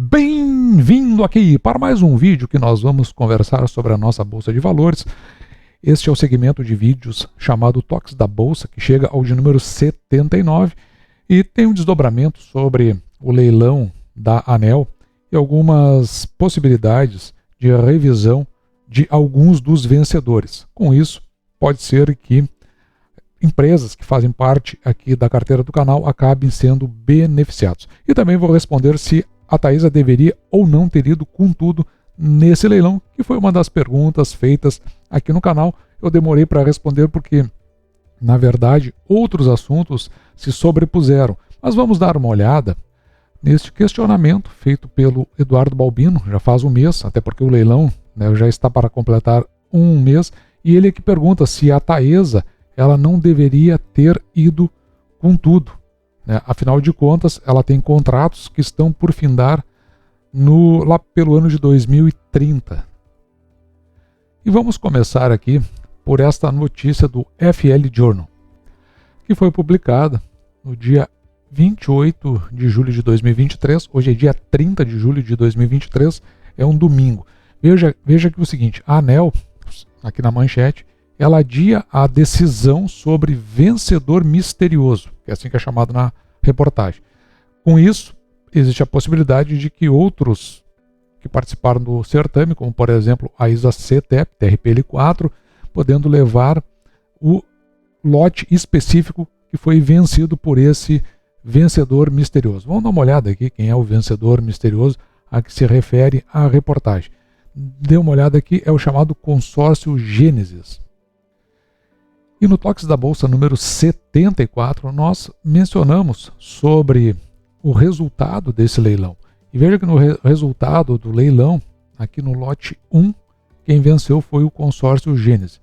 Bem-vindo aqui para mais um vídeo que nós vamos conversar sobre a nossa Bolsa de Valores. Este é o segmento de vídeos chamado Toques da Bolsa, que chega ao de número 79 e tem um desdobramento sobre o leilão da ANEEL e algumas possibilidades de revisão de alguns dos vencedores. Com isso, pode ser que empresas que fazem parte aqui da carteira do canal acabem sendo beneficiados. E também vou responder se a Taesa deveria ou não ter ido com tudo nesse leilão, que foi uma das perguntas feitas aqui no canal. Eu demorei para responder porque, na verdade, outros assuntos se sobrepuseram. Mas vamos dar uma olhada neste questionamento feito pelo Eduardo Balbino, já faz um mês, até porque o leilão, já está para completar um mês, e ele aqui pergunta se a Taesa ela não deveria ter ido com tudo. Afinal de contas, ela tem contratos que estão por findar lá pelo ano de 2030. E vamos começar aqui por esta notícia do FL Journal, que foi publicada no dia 28 de julho de 2023. Hoje é dia 30 de julho de 2023, é um domingo. Veja que o seguinte, a ANEEL, aqui na manchete, ela adia a decisão sobre vencedor misterioso, que é assim que é chamado na reportagem. Com isso, existe a possibilidade de que outros que participaram do certame, como por exemplo a ISA-CTEP, TRPL4, podendo levar o lote específico que foi vencido por esse vencedor misterioso. Vamos dar uma olhada aqui quem é o vencedor misterioso a que se refere a reportagem. Dê uma olhada aqui, é o chamado consórcio Gênesis. E no Toques da Bolsa número 74, nós mencionamos sobre o resultado desse leilão. E veja que no resultado do leilão, aqui no lote 1, quem venceu foi o consórcio Gênesis.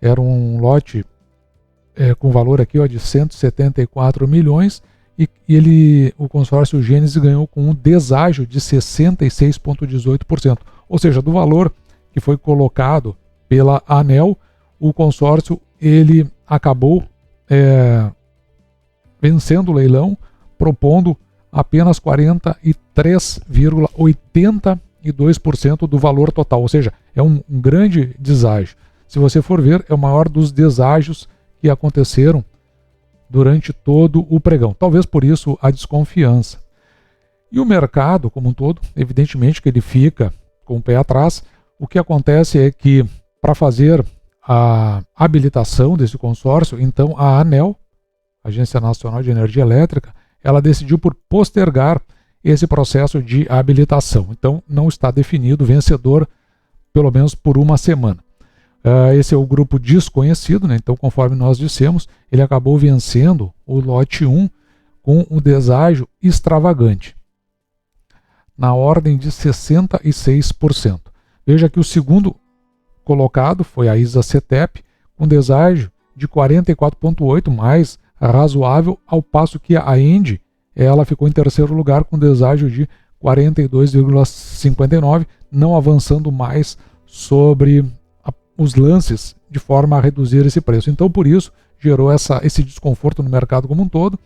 Era um lote com valor aqui de 174 milhões e o consórcio Gênesis ganhou com um deságio de 66,18%. Ou seja, do valor que foi colocado pela ANEEL, o consórcio ele acabou vencendo o leilão, propondo apenas 43,82% do valor total, ou seja, é um grande deságio. Se você for ver, é o maior dos deságios que aconteceram durante todo o pregão. Talvez por isso a desconfiança. E o mercado como um todo, evidentemente que ele fica com o pé atrás. O que acontece é que para fazer a habilitação desse consórcio, então a ANEEL, Agência Nacional de Energia Elétrica, ela decidiu por postergar esse processo de habilitação. Então não está definido o vencedor, pelo menos por uma semana. Esse é o grupo desconhecido, então conforme nós dissemos, ele acabou vencendo o lote 1 com um deságio extravagante, na ordem de 66%. Veja que o segundo colocado foi a ISA-CTEP, com deságio de 44,8%, mais razoável, ao passo que a ENGIE ela ficou em terceiro lugar com deságio de 42,59%, não avançando mais sobre os lances de forma a reduzir esse preço. Então, por isso, gerou esse desconforto no mercado como um todo,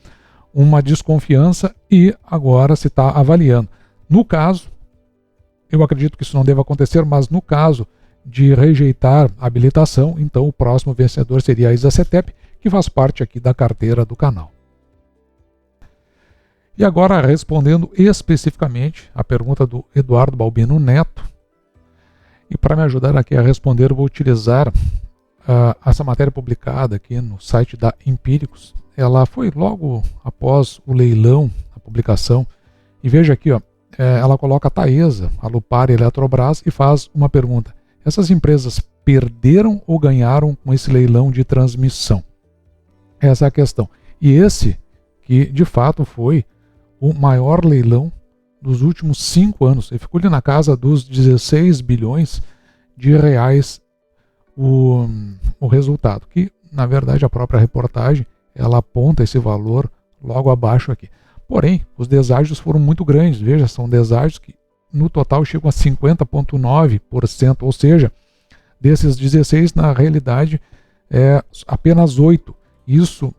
uma desconfiança, e agora se está avaliando. No caso, eu acredito que isso não deva acontecer, mas no caso de rejeitar a habilitação, então o próximo vencedor seria a ISA-CTEP, que faz parte aqui da carteira do canal. E agora, respondendo especificamente a pergunta do Eduardo Balbino Neto, e para me ajudar aqui a responder, eu vou utilizar essa matéria publicada aqui no site da Empíricos. Ela foi logo após o leilão, a publicação, e veja aqui, ela coloca a Taesa, a Alupar e a Eletrobras e faz uma pergunta. Essas empresas perderam ou ganharam com esse leilão de transmissão? Essa é a questão. E esse que de fato foi o maior leilão dos últimos 5 anos. Ele ficou ali na casa dos 16 bilhões de reais o resultado, que na verdade a própria reportagem ela aponta esse valor logo abaixo aqui. Porém, os deságios foram muito grandes. Veja, são deságios que no total chegam a 50,9%, ou seja, desses 16, na realidade, apenas 8. Isso,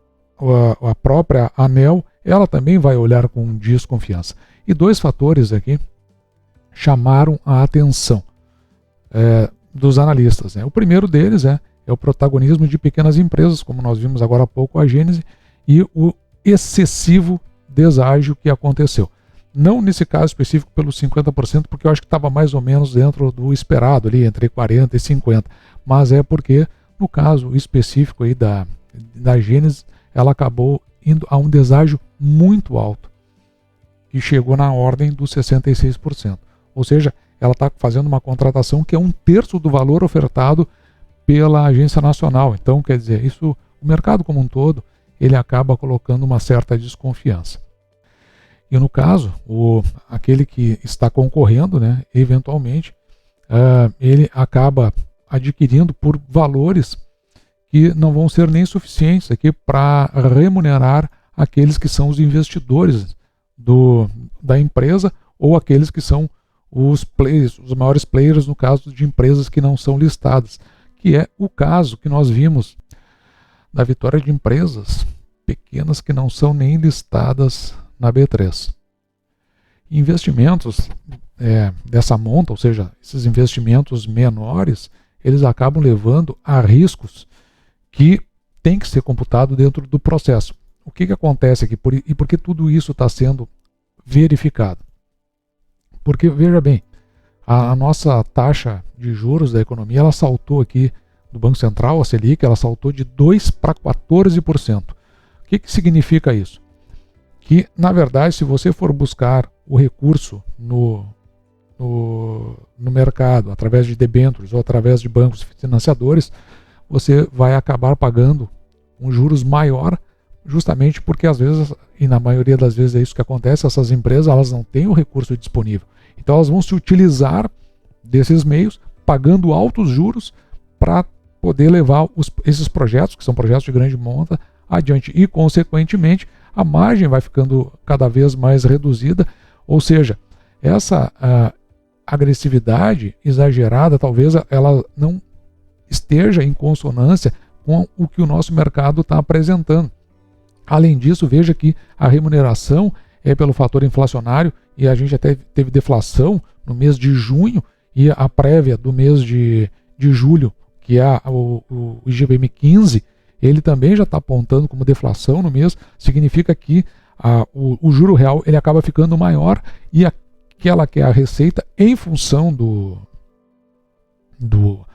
a própria ANEEL, ela também vai olhar com desconfiança. E dois fatores aqui chamaram a atenção dos analistas, né? O primeiro deles é o protagonismo de pequenas empresas, como nós vimos agora há pouco a Gênese, e o excessivo deságio que aconteceu. Não nesse caso específico pelos 50%, porque eu acho que estava mais ou menos dentro do esperado, ali entre 40% e 50%, mas é porque, no caso específico aí da Gênese, ela acabou indo a um deságio muito alto, que chegou na ordem dos 66%. Ou seja, ela está fazendo uma contratação que é 1/3 do valor ofertado pela Agência Nacional. Então, quer dizer, isso, o mercado como um todo, ele acaba colocando uma certa desconfiança. E no caso, aquele que está concorrendo, né, eventualmente, ele acaba adquirindo por valores que não vão ser nem suficientes aqui para remunerar aqueles que são os investidores da empresa ou aqueles que são os maiores players no caso de empresas que não são listadas, que é o caso que nós vimos da vitória de empresas pequenas que não são nem listadas na B3. Investimentos dessa monta, ou seja, esses investimentos menores, eles acabam levando a riscos que tem que ser computado dentro do processo. O que acontece aqui e por que tudo isso está sendo verificado? Porque, veja bem, a nossa taxa de juros da economia, ela saltou aqui do Banco Central, a Selic, ela saltou de 2% para 14%. O que significa isso? Que, na verdade, se você for buscar o recurso no mercado, através de debêntures ou através de bancos financiadores, você vai acabar pagando um juros maior, justamente porque às vezes, e na maioria das vezes é isso que acontece, essas empresas elas não têm o recurso disponível. Então elas vão se utilizar desses meios, pagando altos juros para poder levar esses projetos, que são projetos de grande monta, adiante. E, consequentemente, a margem vai ficando cada vez mais reduzida, ou seja, essa agressividade exagerada, talvez ela não esteja em consonância com o que o nosso mercado está apresentando. Além disso, veja que a remuneração é pelo fator inflacionário, e a gente até teve deflação no mês de junho, e a prévia do mês de julho, que é o IGPM 15, ele também já está apontando como deflação no mês, significa que o juro real ele acaba ficando maior, e aquela que é a receita, em função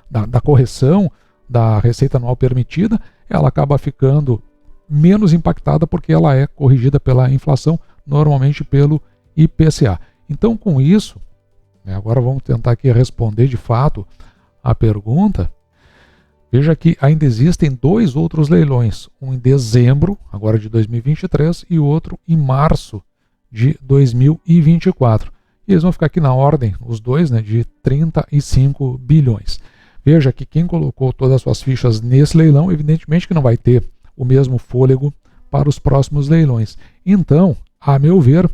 da correção da receita anual permitida, ela acaba ficando menos impactada porque ela é corrigida pela inflação, normalmente pelo IPCA. Então, com isso, agora vamos tentar aqui responder de fato a pergunta. Veja que ainda existem 2 outros leilões, um em dezembro, agora de 2023, e outro em março de 2024. E eles vão ficar aqui na ordem, os dois, de 35 bilhões. Veja que quem colocou todas as suas fichas nesse leilão, evidentemente que não vai ter o mesmo fôlego para os próximos leilões. Então, a meu ver,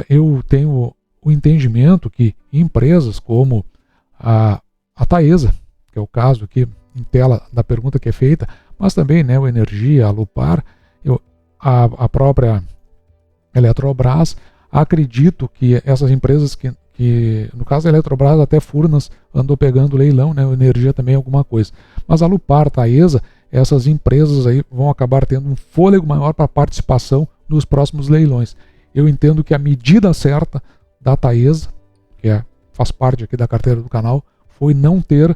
eu tenho o entendimento que empresas como a Taesa, que é o caso aqui em tela da pergunta que é feita, mas também o Energia, a Lupar, a própria Eletrobras, acredito que essas empresas que no caso a Eletrobras até Furnas andou pegando leilão, o Energia também alguma coisa, mas a Lupar, a Taesa, essas empresas aí vão acabar tendo um fôlego maior para participação nos próximos leilões. Eu entendo que a medida certa da Taesa, que faz parte aqui da carteira do canal, foi não ter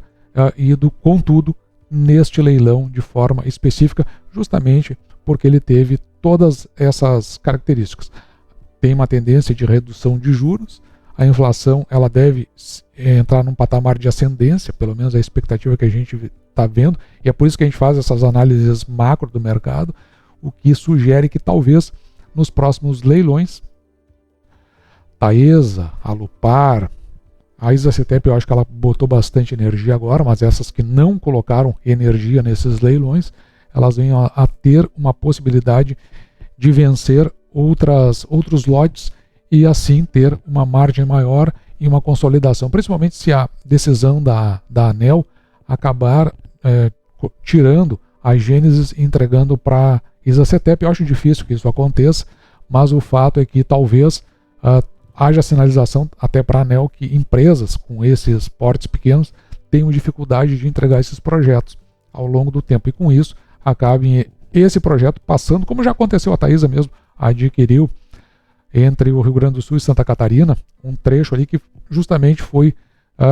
ido com tudo neste leilão de forma específica, justamente porque ele teve todas essas características. Tem uma tendência de redução de juros, a inflação ela deve entrar num patamar de ascendência, pelo menos a expectativa que a gente está vendo, e é por isso que a gente faz essas análises macro do mercado, o que sugere que talvez nos próximos leilões, Taesa, a Lupar, a Isacetep, eu acho que ela botou bastante energia agora, mas essas que não colocaram energia nesses leilões, elas venham a ter uma possibilidade de vencer outros lotes e assim ter uma margem maior e uma consolidação, principalmente se a decisão da ANEEL acabar tirando a Gênesis e entregando para Isacetep. Eu acho difícil que isso aconteça, mas o fato é que talvez haja sinalização até para a ANEEL que empresas com esses portes pequenos tenham dificuldade de entregar esses projetos ao longo do tempo. E com isso, acabe esse projeto passando, como já aconteceu, a Taesa mesmo adquiriu entre o Rio Grande do Sul e Santa Catarina um trecho ali que justamente foi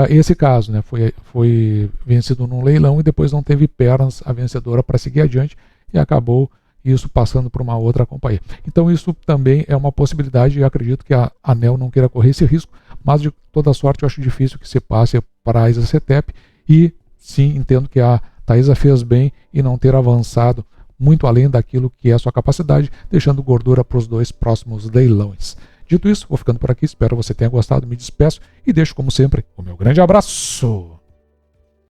esse caso, né? Foi vencido num leilão e depois não teve pernas a vencedora para seguir adiante e acabou isso passando para uma outra companhia. Então isso também é uma possibilidade e acredito que a ANEEL não queira correr esse risco, mas de toda sorte eu acho difícil que se passe para a ISA-CETEP e sim, entendo que a Taesa fez bem em não ter avançado muito além daquilo que é a sua capacidade, deixando gordura para os 2 próximos leilões. Dito isso, vou ficando por aqui, espero que você tenha gostado, me despeço e deixo como sempre o meu grande abraço!